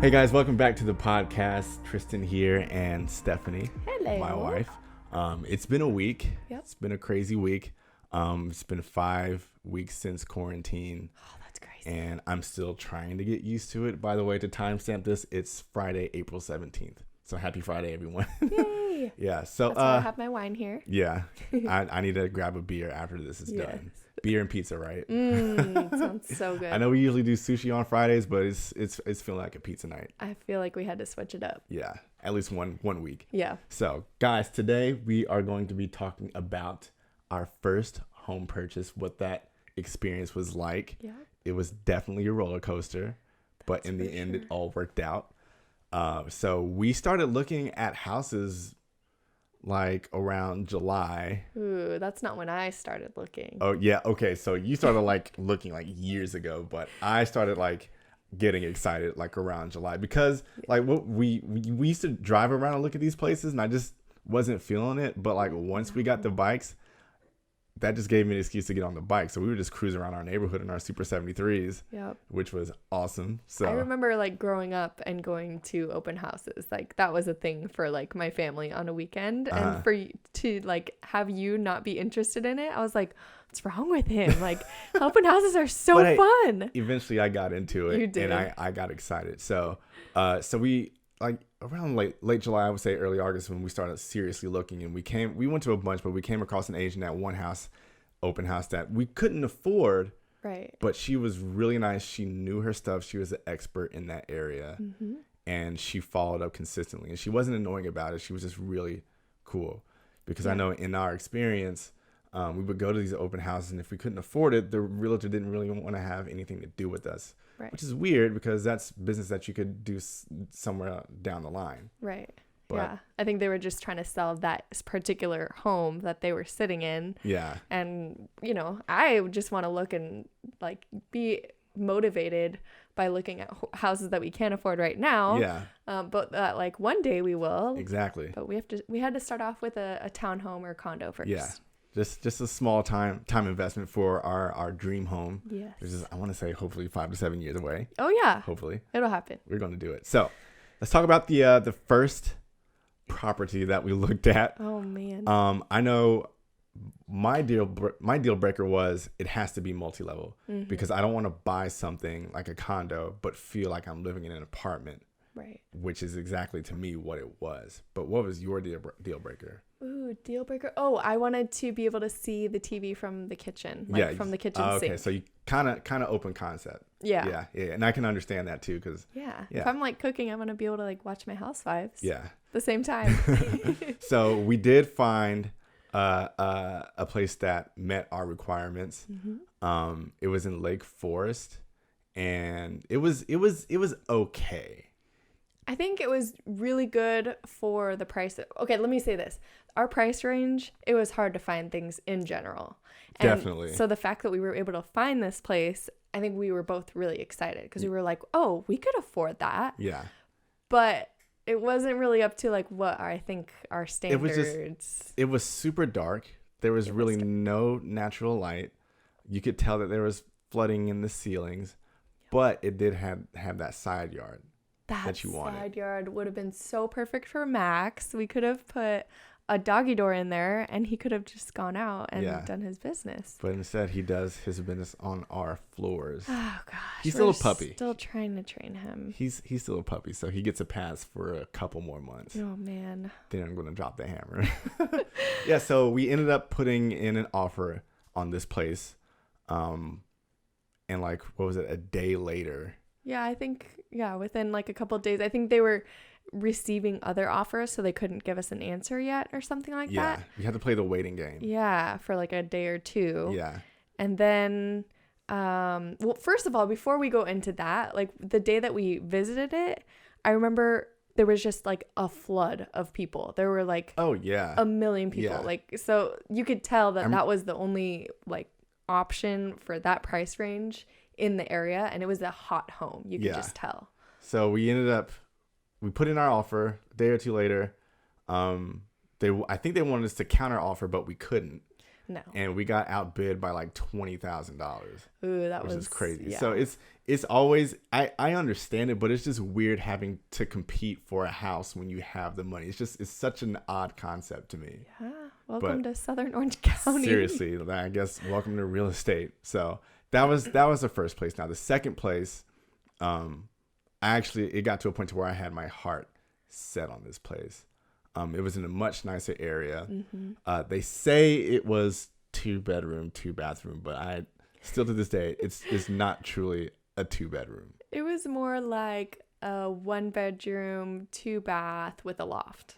Hey guys, welcome back to the podcast. Tristan here and Stefani, Hello. my wife. It's been a week. Yep. It's been a crazy week. It's been 5 weeks since quarantine. Oh, that's crazy. And I'm still trying to get used to it. By the way, to timestamp this, it's Friday, April 17th. So happy Friday, everyone. Yay. Yeah. So That's why I have my wine here. Yeah. I need to grab a beer after this is done. Beer and pizza, right? Sounds so good. I know we usually do sushi on Fridays, but it's feeling like a pizza night. I feel like we had to switch it up. Yeah, at least one week. Yeah. So, guys, today we are going to be talking about our first home purchase, what that experience was like. Yeah. It was definitely a roller coaster, but in the end, it all worked out. So we started looking at houses like around July. Ooh, that's not when I started looking. Oh yeah, okay. So you started like looking like years ago, but I started like getting excited like around July because like what we used to drive around and look at these places and I just wasn't feeling it. But like once we got the bikes, that just gave me an excuse to get on the bike. So we were just cruising around our neighborhood in our Super 73s, Yep. which was awesome. So I remember like growing up and going to open houses. Like that was a thing for like my family on a weekend. And for to like have you not be interested in it, I was like, what's wrong with him? Like open houses are so But, hey, fun. eventuly I got into it. You did. And I got excited. So we like around late July, I would say early August when we started seriously looking, and we went to a bunch, but we came across an agent at one house, open house, that we couldn't afford. Right. But she was really nice. She knew her stuff. She was an expert in that area. Mm-hmm. And she followed up consistently. And she wasn't annoying about it. She was just really cool. Because I know in our experience, we would go to these open houses, and if we couldn't afford it, the realtor didn't really want to have anything to do with us. Right. Which is weird because that's business that you could do somewhere down the line. Right. But, yeah. I think they were just trying to sell that particular home that they were sitting in. Yeah. And, you know, I just want to look and like be motivated by looking at houses that we can't afford right now. Yeah. But like one day we will. Exactly. But we had to start off with a townhome or condo first. Yeah. Just a small time investment for our dream home. Yes. Which is, I want to say, hopefully 5 to 7 years away. Oh yeah. Hopefully. It'll happen. We're going to do it. So let's talk about the first property that we looked at. Oh man. I know my deal breaker was it has to be multi-level because I don't want to buy something like a condo but feel like I'm living in an apartment. Right. Which is exactly to me what it was. But what was your deal breaker? Ooh, deal breaker. Oh, I wanted to be able to see the TV from the kitchen, from the kitchen sink. Okay, so you kind of open concept. Yeah. Yeah, and I can understand that too because if I'm like cooking, I want to be able to like watch my housewives. Yeah. At the same time. So we did find a place that met our requirements. Mm-hmm. It was in Lake Forest, and it was okay. I think it was really good for the price. Okay, let me say this. Our price range, it was hard to find things in general. And definitely. So the fact that we were able to find this place, I think we were both really excited because we were like, oh, we could afford that. Yeah. But it wasn't really up to like what I think our standards. It was super dark. There was really no natural light. You could tell that there was flooding in the ceilings, but it did have that side yard. That you wanted. Side yard would have been so perfect for Max. We could have put a doggy door in there and he could have just gone out and done his business. But instead he does his business on our floors. Oh gosh. He's still a puppy. Still trying to train him. He's still a puppy, so he gets a pass for a couple more months. Oh man. Then I'm gonna drop the hammer. Yeah, so we ended up putting in an offer on this place. And like what was it, a day later? Yeah, I think, within like a couple of days. I think they were receiving other offers, so they couldn't give us an answer yet or something like that. Yeah, you had to play the waiting game. Yeah, for like a day or two. Yeah. And then, well, first of all, before we go into that, like the day that we visited it, I remember there was just like a flood of people. There were like a million people. Yeah. Like, so you could tell that was the only like option for that price range in the area, and it was a hot home. You could just tell. So we put in our offer a day or two later. I think they wanted us to counter offer, but we couldn't. No. And we got outbid by like $20,000. Ooh, that which was is crazy. Yeah. So it's always, I understand it, but it's just weird having to compete for a house when you have the money. It's such an odd concept to me. Yeah. Welcome to Southern Orange County. Seriously, I guess welcome to real estate. So that was the first place. Now the second place, it got to a point to where I had my heart set on this place. It was in a much nicer area. Mm-hmm. They say it was 2-bedroom, 2-bathroom, but I still to this day, it's not truly a 2-bedroom. It was more like a 1-bedroom, 2-bath with a loft.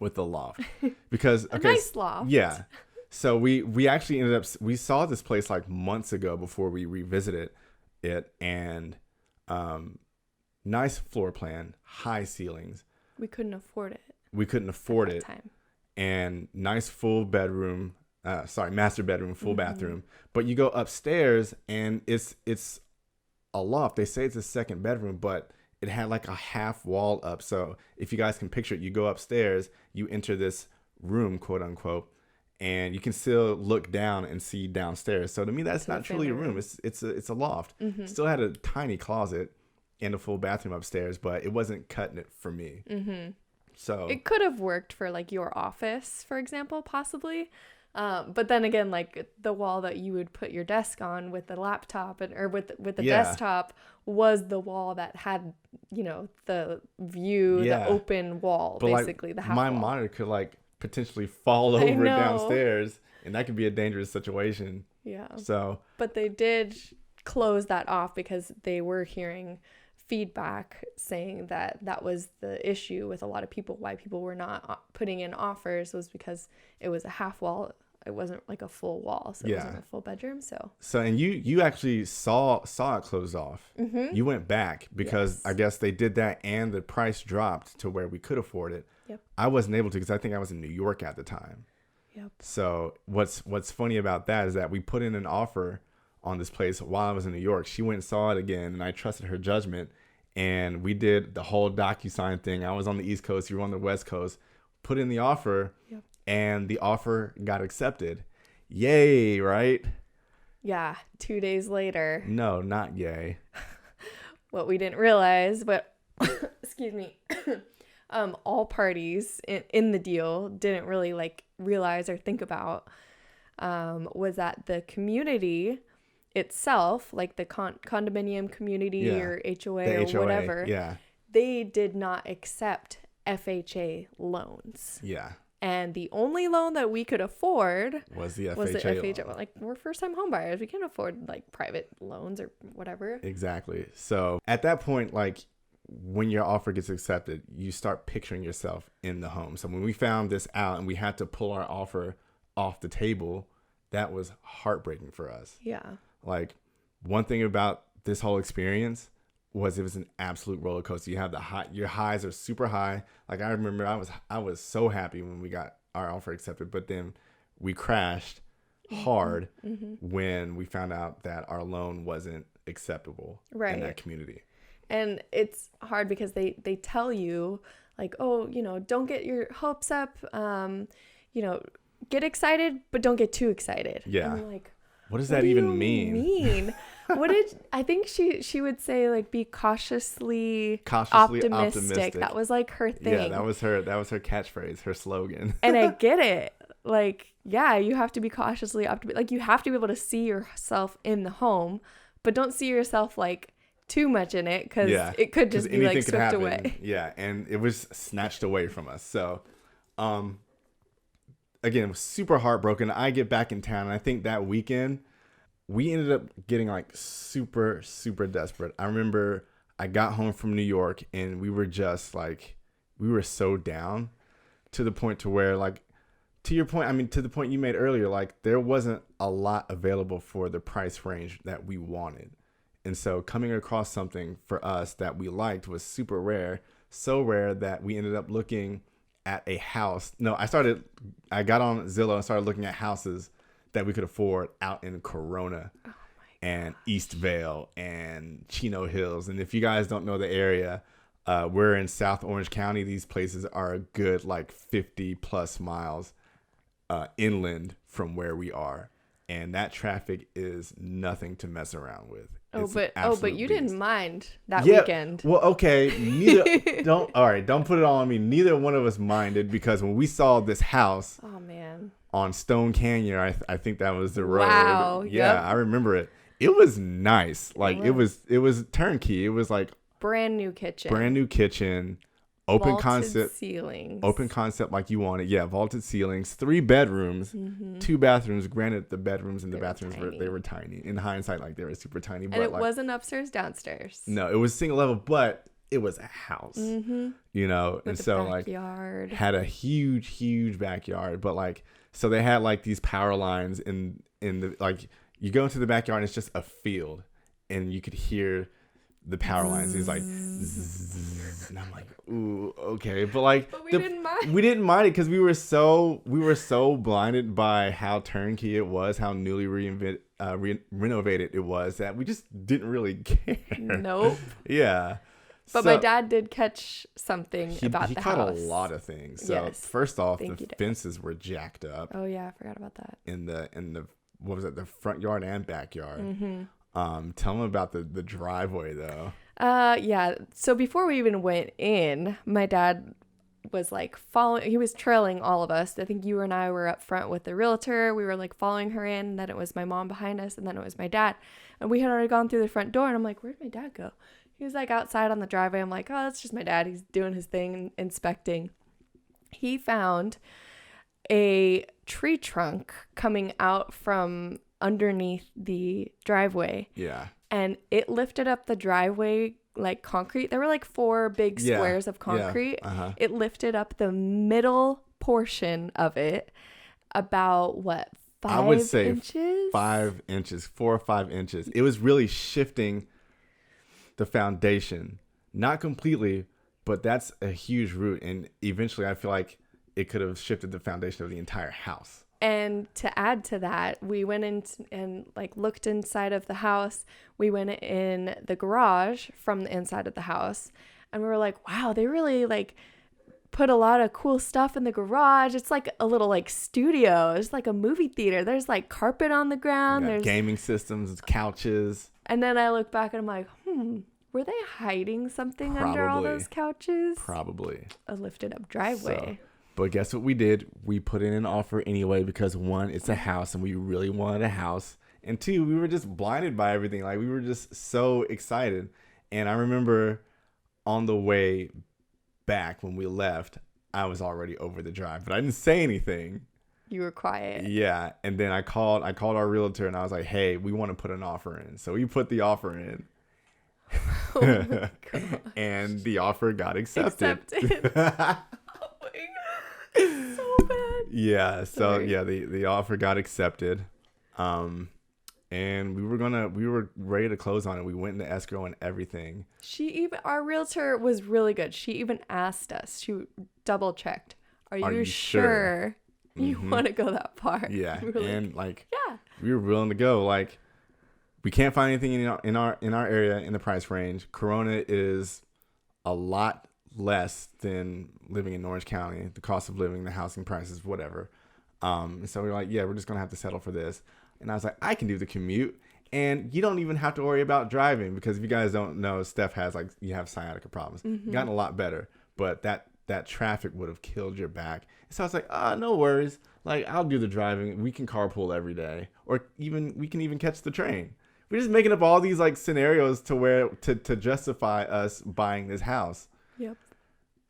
Because a nice loft. Yeah. So we actually we saw this place like months ago before we revisited it, and nice floor plan, high ceilings. We couldn't afford it. Time. And nice full bedroom, master bedroom, full bathroom. But you go upstairs and it's a loft. They say it's a second bedroom, but it had like a half wall up. So if you guys can picture it, you go upstairs, you enter this room, quote unquote, and you can still look down and see downstairs. So to me, that's not truly a room. It's a loft. Mm-hmm. Still had a tiny closet and a full bathroom upstairs, but it wasn't cutting it for me. Mm-hmm. So it could have worked for like your office, for example, possibly. But then again, like the wall that you would put your desk on with the laptop or with the desktop was the wall that had, the view, the open wall, but basically like, the half my wall. monitor could like potentially fall over downstairs, and that could be a dangerous situation. Yeah. So, but they did close that off because they were hearing feedback saying that was the issue with a lot of people, why people were not putting in offers, was because it was a half wall. It wasn't like a full wall, so it wasn't a full bedroom. So and you actually saw it closed off. Mm-hmm. You went back because I guess they did that, and the price dropped to where we could afford it. Yep. I wasn't able to because I think I was in New York at the time. Yep. So what's funny about that is that we put in an offer on this place while I was in New York. She went and saw it again, and I trusted her judgment. And we did the whole DocuSign thing. I was on the East Coast, you were on the West Coast. Put in the offer, and the offer got accepted. Yay, right? Yeah, 2 days later. No, not yay. What we didn't realize, but excuse me, all parties in the deal didn't really like realize or think about was that the community itself, like the condominium community or HOA or whatever, they did not accept FHA loans. Yeah. And the only loan that we could afford was the FHA loan. Like, we're first-time home buyers. We can't afford like private loans or whatever. Exactly. So at that point, like when your offer gets accepted, you start picturing yourself in the home. So when we found this out and we had to pull our offer off the table, that was heartbreaking for us. Yeah. Like, one thing about this whole experience was it was an absolute roller coaster. You have your highs are super high. Like, I remember I was so happy when we got our offer accepted, but then we crashed hard when we found out that our loan wasn't acceptable in that community. And it's hard because they tell you like, oh, don't get your hopes up. Get excited, but don't get too excited. Yeah. And you're like, what does that even mean? I think she would say like be cautiously optimistic. That was like her thing. Yeah, that was her catchphrase, her slogan. And I get it. Like, yeah, you have to be cautiously optimistic. Like, you have to be able to see yourself in the home, but don't see yourself like too much in it because it could just be like swept away. Yeah, and it was snatched away from us. So, again, was super heartbroken. I get back in town, and I think that weekend we ended up getting like super, super desperate. I remember I got home from New York, and we were just like, we were so down to the point to where, like, to your point, I mean, to the point you made earlier, like there wasn't a lot available for the price range that we wanted. And so coming across something for us that we liked was super rare, so rare that we ended up looking at a house. No, I got on Zillow and started looking at houses that we could afford out in Corona and East Vale and Chino Hills. And if you guys don't know the area, we're in South Orange County. These places are a good like 50 plus miles inland from where we are. and that traffic is nothing to mess around with. But you didn't mind that weekend. Well, okay, don't put it all on me. Neither one of us minded, because when we saw this house, oh man, on Stone Canyon, I think that was the road. Wow. Yeah, yep. I remember it. It was nice. Like it was turnkey. It was like brand new kitchen. Open vaulted concept ceilings. Open concept like you wanted. Yeah, vaulted ceilings, 3 bedrooms, 2 bathrooms. Granted, the bedrooms and the bathrooms were tiny. In hindsight, like they were super tiny. And it wasn't upstairs, downstairs. No, it was single level, but it was a house. You know, with and so backyard. like had a huge backyard. But like, so they had like these power lines in the, like, you go into the backyard and it's just a field, and you could hear the power lines. He's like, zzz, and I'm like, ooh, okay, but like, we didn't mind. We didn't mind it because we were so blinded by how turnkey it was, how newly renovated it was, that we just didn't really care. Nope. Yeah. But my dad did catch something about the house. He caught a lot of things. So yes. First off, the fences were jacked up. Oh yeah, I forgot about that. In the what was it? The front yard and backyard. Tell them about the driveway though. Yeah. So before we even went in, my dad was like he was trailing all of us. I think you and I were up front with the realtor. We were like following her in, and then it was my mom behind us, and then it was my dad. And we had already gone through the front door, and I'm like, where'd my dad go? He was like outside on the driveway. I'm like, oh, that's just my dad. He's doing his thing, inspecting. He found a tree trunk coming out from underneath the driveway. Yeah. And it lifted up the driveway like concrete. There were like 4 big squares of concrete. Yeah. It lifted up the middle portion of it about 5 I would say inches? 5 inches, 4 or 5 inches. It was really shifting the foundation, not completely, but that's a huge root, and eventually I feel like it could have shifted the foundation of the entire house. And to add to that, we went in and like looked inside of the house. We went in the garage from the inside of the house, and we were like, wow, they really like put a lot of cool stuff in the garage. It's like a little like studio. It's like a movie theater. There's like carpet on the ground. There's gaming systems, couches. And then I look back and I'm like, were they hiding something under all those couches? Probably. A lifted up driveway. But guess what we did? We put in an offer anyway because 1, it's a house and we really wanted a house. And 2, we were just blinded by everything. Like we were just so excited. And I remember on the way back when we left, I was already over the drive, but I didn't say anything. You were quiet. Yeah. And then I called our realtor and I was like, hey, we want to put an offer in. So we put the offer in. Oh my God. And the offer got accepted. So bad. Yeah. So the offer got accepted. And we were ready to close on it. We went into escrow and everything. Our realtor was really good. She even asked us. She double checked. Are you sure you want to go that far? Yeah. We and we were willing to go. Like, we can't find anything in our area in the price range. Corona is a lot less than living in Orange County. The cost of living, the housing prices, whatever. So we were like, we're just gonna have to settle for this. And I was like, I can do the commute, and you don't even have to worry about driving, because if you guys don't know, Steph has you have sciatica problems. Gotten a lot better, but that traffic would have killed your back. So I was like, no worries. Like, I'll do the driving. We can carpool every day, or we can even catch the train. We're just making up all these like scenarios to justify us buying this house. Yep.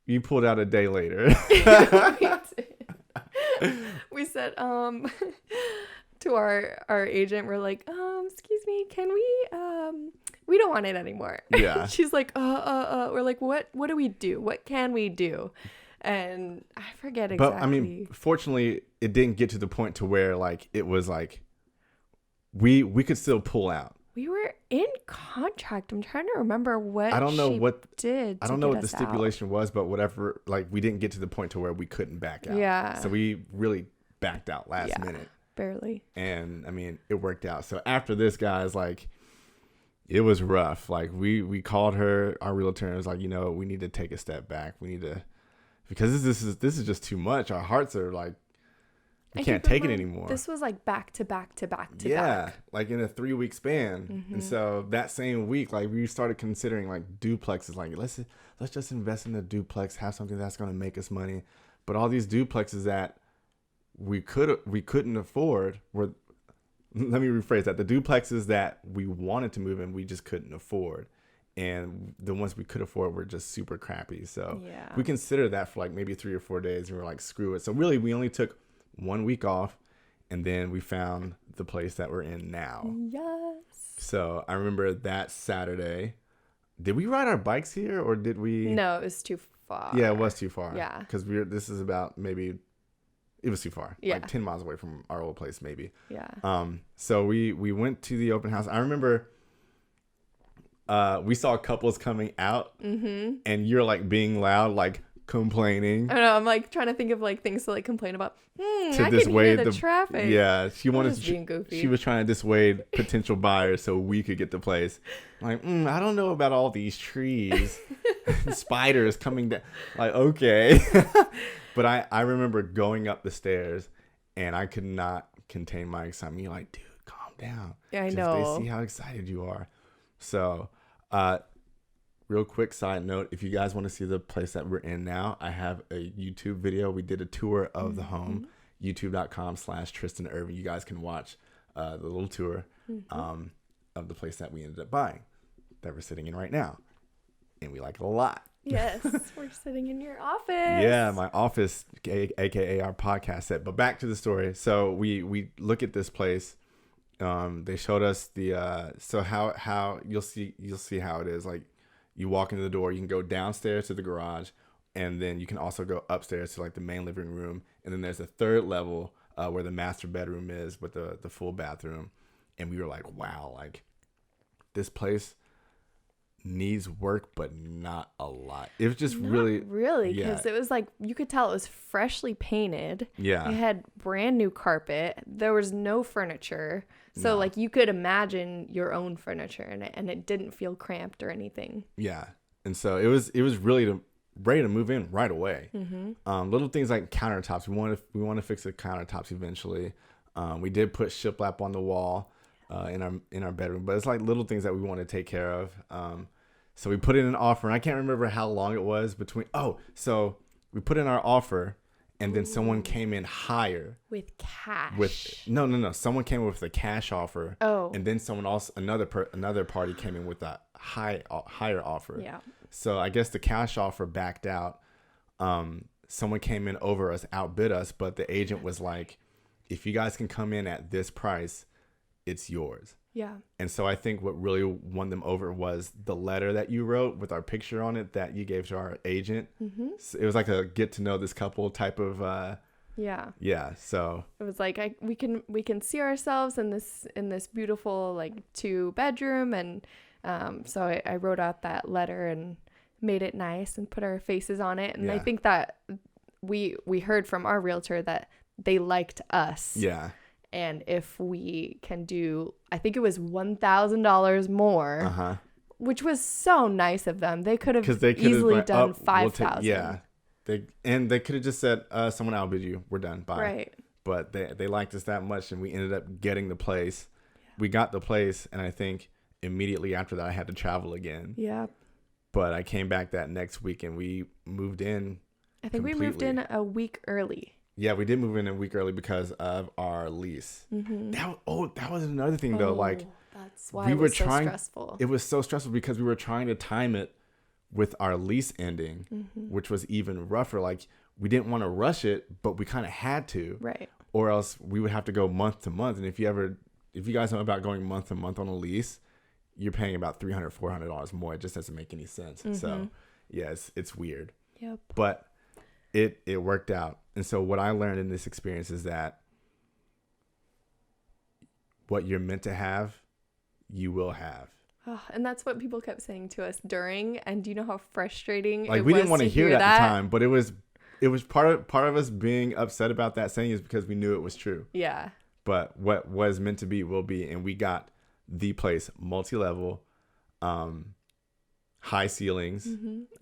You pulled out a day later. We said to our agent, we're like, excuse me, can we don't want it anymore. Yeah. She's like, we're like, what do we do? What can we do? And I forget exactly. But I mean, fortunately, it didn't get to the point to where like it was like we could still pull out. We were in contract. I'm trying to remember what I don't know she what did. I don't know what the stipulation was, but whatever. Like, we didn't get to the point to where we couldn't back out. Yeah. So we really backed out last minute. Barely. And I mean, it worked out. So after this, guys, like, it was rough. Like, we called our realtor, and was like, we need to take a step back. We need to, because this is just too much. Our hearts are like we can't take it anymore. This was like back to back to back to yeah, back. like in a 3-week span. And so that same week, like we started considering like duplexes. Like let's just invest in a duplex, have something that's going to make us money. But all these duplexes that we couldn't afford were, let me rephrase that, the duplexes that we wanted to move in, we just couldn't afford. And the ones we could afford were just super crappy. So we considered that for like maybe 3 or 4 days, and we were like, screw it. So really, we only took 1 week off, and then we found the place that we're in now. Yes. So I remember that Saturday. Did we ride our bikes here, or did we? No, it was too far. Yeah, it was too far. Yeah. Because this is about maybe, it was too far. Yeah. Like 10 miles away from our old place, maybe. Yeah. So we went to the open house. I remember we saw couples coming out, and you're like being loud, like complaining. I know. I'm like trying to think of like things to like complain about. I can dissuade hear the traffic. Yeah, she wanted being goofy. She was trying to dissuade potential buyers so we could get the place. Like, I don't know about all these trees, spiders coming down. Like, okay, but I remember going up the stairs, and I could not contain my excitement. You're like, dude, calm down. Yeah, I know. They see how excited you are. So, real quick side note, if you guys want to see the place that we're in now, I have a YouTube video. We did a tour of the home, youtube.com/Tristan Irving. You guys can watch the little tour of the place that we ended up buying, that we're sitting in right now. And we like it a lot. Yes, we're sitting in your office. Yeah, my office, aka our podcast set. But back to the story. So we look at this place. They showed us the so how you'll see how it is. Like, you walk into the door, you can go downstairs to the garage, and then you can also go upstairs to like the main living room, and then there's a third level where the master bedroom is with the full bathroom. And we were like, wow, like this place needs work, but not a lot. It was just really because it was like, you could tell it was freshly painted. Yeah, it had brand new carpet. There was no furniture, so like you could imagine your own furniture in it, and it didn't feel cramped or anything. Yeah, and so it was really ready to move in right away. Little things like countertops. We want to fix the countertops eventually. We did put shiplap on the wall in our bedroom, but it's like little things that we want to take care of. So we put in an offer, and I can't remember how long it was between. So we put in our offer, and then someone came in higher with cash. No. Someone came in with a cash offer. Oh. And then someone else, another party came in with a higher offer. Yeah. So I guess the cash offer backed out. Someone came in over us, outbid us, but the agent was like, if you guys can come in at this price, it's yours. Yeah. And so I think what really won them over was the letter that you wrote with our picture on it that you gave to our agent. So it was like a get to know this couple type of yeah. So it was like we can see ourselves in this beautiful like 2-bedroom, and so I wrote out that letter and made it nice and put our faces on it. And I think that we heard from our realtor that they liked us. Yeah. And if we can do, I think it was $1,000 more, which was so nice of them. They could have easily done $5,000. Yeah, they could have just said, "Someone outbid you. We're done. Bye." Right. But they liked us that much, and we ended up getting the place. Yeah. We got the place, and I think immediately after that, I had to travel again. Yeah. But I came back that next week, and we moved in. I think we moved in a week early. Yeah, we did move in a week early because of our lease. That was another thing though. Like, that's why it was so stressful. It was so stressful because we were trying to time it with our lease ending, which was even rougher. Like, we didn't want to rush it, but we kind of had to, right? Or else we would have to go month to month. And if you guys know about going month to month on a lease, you're paying about $300, $400 more. It just doesn't make any sense. So yeah, it's weird. Yep. But it worked out. And so what I learned in this experience is that what you're meant to have, you will have. Oh, and that's what people kept saying to us during. And do you know how frustrating like, it we was didn't want to hear that at the time, but it was part of us being upset about that saying is because we knew it was true. Yeah. But what was meant to be will be, and we got the place, multi-level, high ceilings,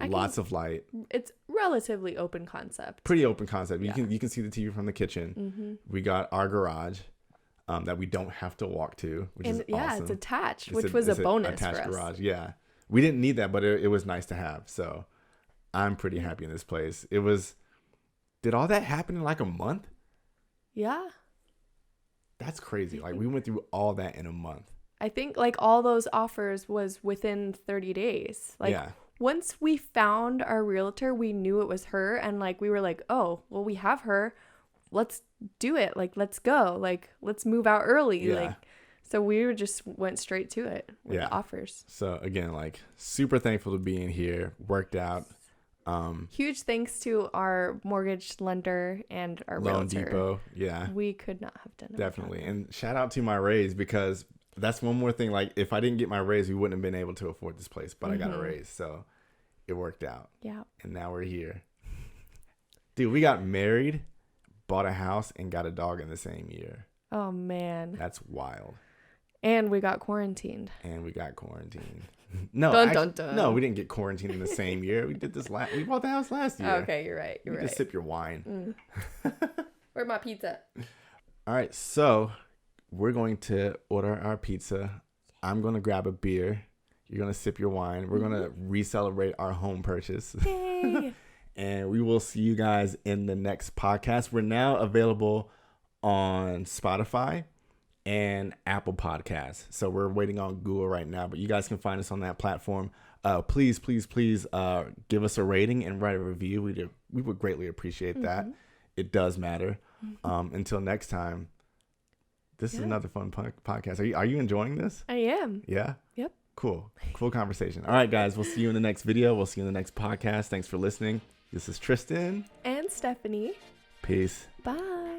lots of light. It's relatively open concept. Pretty open concept. Yeah. You can see the TV from the kitchen. We got our garage that we don't have to walk to, which is awesome. It's attached, which was a bonus for us. Attached garage, yeah. We didn't need that, but it was nice to have. So I'm pretty happy in this place. Did all that happen in like a month? Yeah. That's crazy. Like we went through all that in a month. I think like all those offers was within 30 days. Like once we found our realtor, we knew it was her. And like, we were like, oh, well, we have her. Let's do it. Like, let's go. Like, let's move out early. Yeah. Like, so we just went straight to it with the offers. So again, like super thankful to be in here. Worked out. Huge thanks to our mortgage lender and our Loan realtor. Depot. Yeah. We could not have done it. Definitely. And shout out to my raise, because that's one more thing. Like if I didn't get my raise, we wouldn't have been able to afford this place, but I got a raise. So it worked out. Yeah. And now we're here. Dude, we got married, bought a house, and got a dog in the same year. Oh, man. That's wild. And we got quarantined. No, dun. No, we didn't get quarantined in the same year. We did this we bought the house last year. Okay, you're right. You're right. Just sip your wine. Where's my pizza? All right, so we're going to order our pizza. I'm going to grab a beer. You're going to sip your wine. We're going to re-celebrate our home purchase. Yay. And we will see you guys in the next podcast. We're now available on Spotify and Apple Podcasts. So we're waiting on Google right now, but you guys can find us on that platform. Please give us a rating and write a review. We would greatly appreciate that. It does matter. Until next time, this is another fun podcast. Are you enjoying this? I am. Yeah? Yep. Cool conversation. All right, guys, we'll see you in the next video. We'll see you in the next podcast. Thanks for listening. This is Tristan and Stephanie. Peace. Bye.